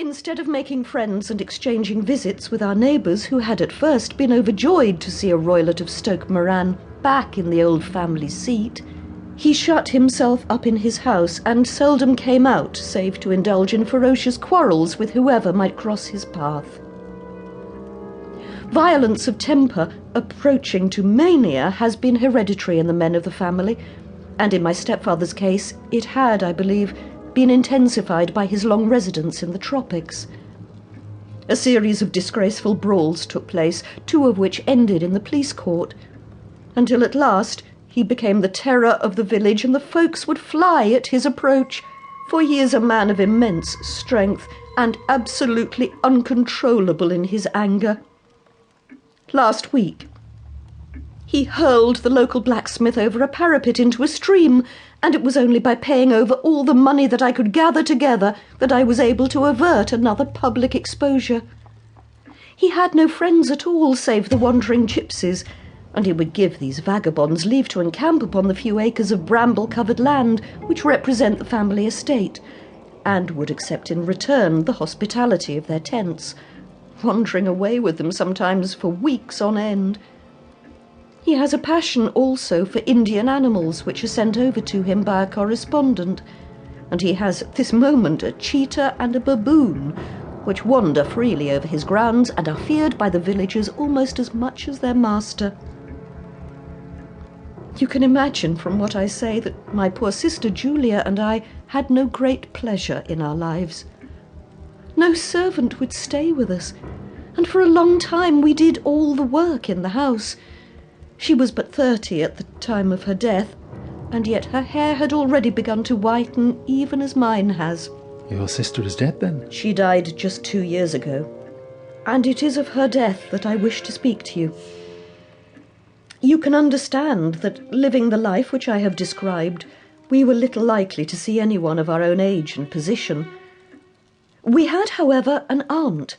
Instead of making friends and exchanging visits with our neighbours, who had at first been overjoyed to see a Roylet of Stoke Moran back in the old family seat, he shut himself up in his house and seldom came out, save to indulge in ferocious quarrels with whoever might cross his path. Violence of temper, approaching to mania, has been hereditary in the men of the family, and in my stepfather's case it had, I believe, been intensified by his long residence in the tropics. A series of disgraceful brawls took place, 2 of which ended in the police court, until at last he became the terror of the village, and the folks would fly at his approach, for he is a man of immense strength and absolutely uncontrollable in his anger. Last week he hurled the local blacksmith over a parapet into a stream, and it was only by paying over all the money that I could gather together that I was able to avert another public exposure. He had no friends at all save the wandering gypsies, and he would give these vagabonds leave to encamp upon the few acres of bramble-covered land which represent the family estate, and would accept in return the hospitality of their tents, wandering away with them sometimes for weeks on end. He has a passion also for Indian animals which are sent over to him by a correspondent, and he has at this moment a cheetah and a baboon which wander freely over his grounds and are feared by the villagers almost as much as their master. You can imagine from what I say that my poor sister Julia and I had no great pleasure in our lives. No servant would stay with us, and for a long time we did all the work in the house. She was but 30 at the time of her death, and yet her hair had already begun to whiten, even as mine has. Your sister is dead, then? She died just 2 years ago, and it is of her death that I wish to speak to you. You can understand that, living the life which I have described, we were little likely to see anyone of our own age and position. We had, however, an aunt,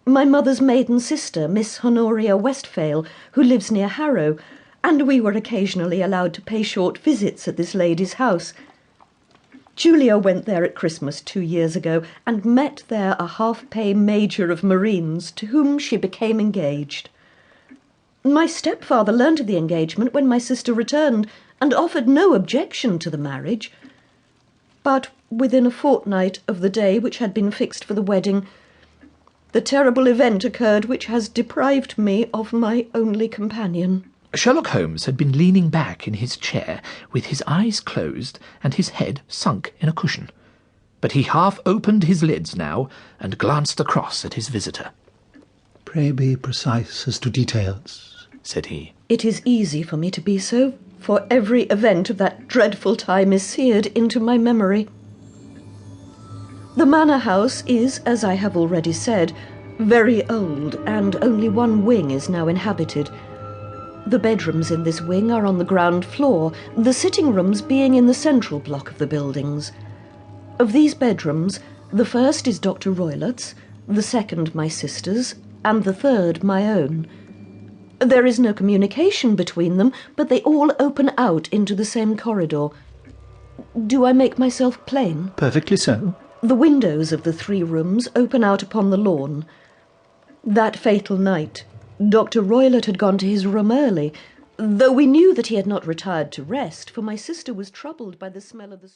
my mother's maiden sister, Miss Honoria Westphale, who lives near Harrow, and we were occasionally allowed to pay short visits at this lady's house. Julia went there at Christmas 2 years ago, and met there a half-pay major of Marines, to whom she became engaged. My stepfather learnt of the engagement when my sister returned, and offered no objection to the marriage. But within a fortnight of the day which had been fixed for the wedding, the terrible event occurred which has deprived me of my only companion. Sherlock Holmes had been leaning back in his chair with his eyes closed and his head sunk in a cushion. But he half opened his lids now and glanced across at his visitor. "Pray be precise as to details," said he. It is easy for me to be so, for every event of that dreadful time is seared into my memory. The manor house is, as I have already said, very old, and only one wing is now inhabited. The bedrooms in this wing are on the ground floor, the sitting rooms being in the central block of the buildings. Of these bedrooms, the first is Dr Roylet's, the second my sister's, and the third my own. There is no communication between them, but they all open out into the same corridor. Do I make myself plain? "Perfectly so." The windows of the 3 rooms open out upon the lawn. That fatal night, Dr Roylet had gone to his room early, though we knew that he had not retired to rest, for my sister was troubled by the smell of the